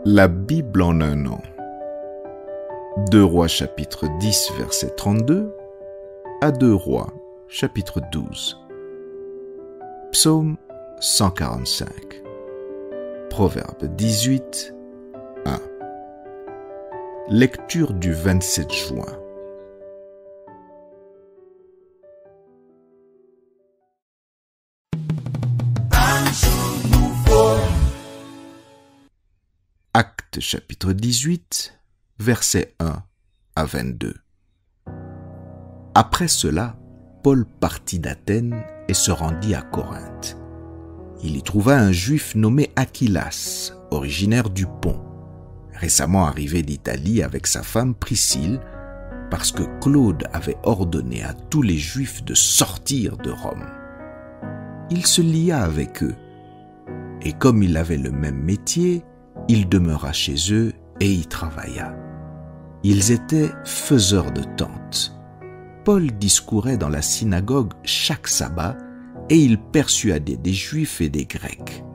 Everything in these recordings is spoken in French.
La Bible en un an. 2 Rois chapitre 10 verset 32 à 2 Rois chapitre 12. Psaume 145. Proverbe 18, 1. Lecture du 27 juin. Actes chapitre 18, versets 1 à 22. Après cela, Paul partit d'Athènes et se rendit à Corinthe. Il y trouva un juif nommé Aquilas, originaire du Pont, récemment arrivé d'Italie avec sa femme Priscille, parce que Claude avait ordonné à tous les juifs de sortir de Rome. Il se lia avec eux, et comme il avait le même métier, il demeura chez eux et y travailla. Ils étaient faiseurs de tentes. Paul discourait dans la synagogue chaque sabbat et il persuadait des Juifs et des Grecs.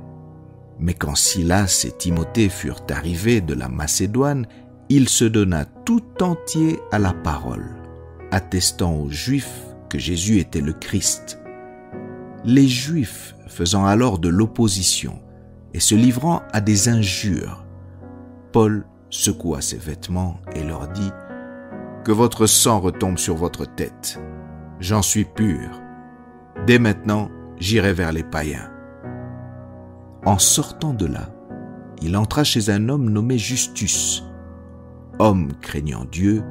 Mais quand Silas et Timothée furent arrivés de la Macédoine, il se donna tout entier à la parole, attestant aux Juifs que Jésus était le Christ. Les Juifs faisant alors de l'opposition et se livrant à des injures, Paul secoua ses vêtements et leur dit « Que votre sang retombe sur votre tête. J'en suis pur. Dès maintenant, j'irai vers les païens. » En sortant de là, il entra chez un homme nommé Justus, homme craignant Dieu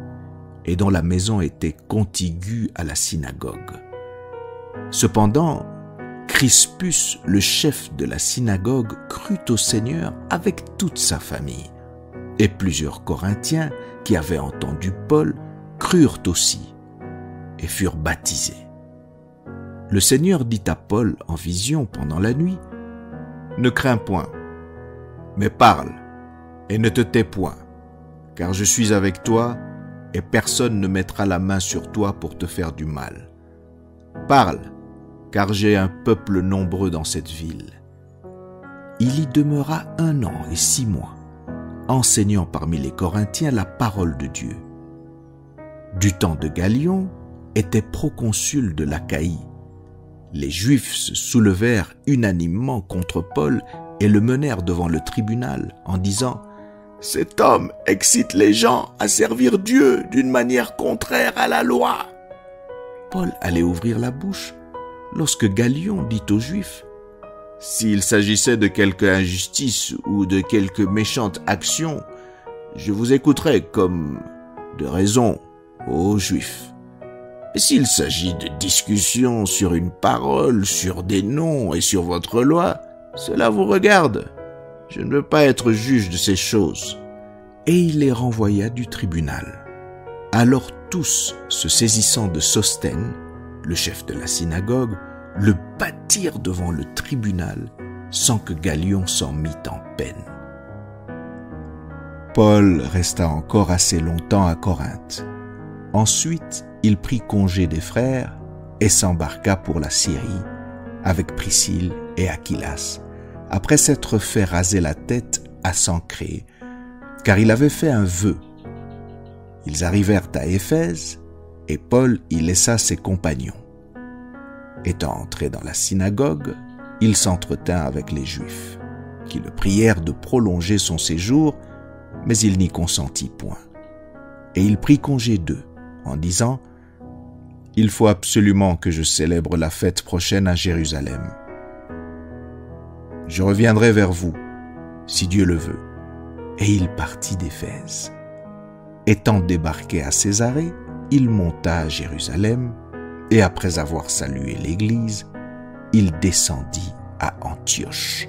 et dont la maison était contiguë à la synagogue. Cependant, Crispus, le chef de la synagogue, crut au Seigneur avec toute sa famille. Et plusieurs Corinthiens qui avaient entendu Paul crurent aussi et furent baptisés. Le Seigneur dit à Paul en vision pendant la nuit, « Ne crains point, mais parle et ne te tais point, car je suis avec toi et personne ne mettra la main sur toi pour te faire du mal. Parle, car j'ai un peuple nombreux dans cette ville. » Il y demeura 1 an et 6 mois, enseignant parmi les Corinthiens la parole de Dieu. Du temps de Galion était proconsul de l'Achaïe. Les Juifs se soulevèrent unanimement contre Paul et le menèrent devant le tribunal en disant « Cet homme excite les gens à servir Dieu d'une manière contraire à la loi. » Paul allait ouvrir la bouche lorsque Galion dit aux Juifs « S'il s'agissait de quelque injustice ou de quelque méchante action, je vous écouterais comme de raison, ô Juifs. Mais s'il s'agit de discussions sur une parole, sur des noms et sur votre loi, cela vous regarde. Je ne veux pas être juge de ces choses. » Et il les renvoya du tribunal. Alors tous, se saisissant de Sosthène, le chef de la synagogue, le battirent devant le tribunal sans que Galion s'en mît en peine. Paul resta encore assez longtemps à Corinthe. Ensuite, il prit congé des frères et s'embarqua pour la Syrie avec Priscille et Aquilas, après s'être fait raser la tête à Sancrée, car il avait fait un vœu. Ils arrivèrent à Éphèse et Paul y laissa ses compagnons. Étant entré dans la synagogue, il s'entretint avec les Juifs, qui le prièrent de prolonger son séjour, mais il n'y consentit point. Et il prit congé d'eux, en disant « Il faut absolument que je célèbre la fête prochaine à Jérusalem. Je reviendrai vers vous, si Dieu le veut. » Et il partit d'Éphèse. Étant débarqué à Césarée, il monta à Jérusalem, et après avoir salué l'Église, il descendit à Antioche.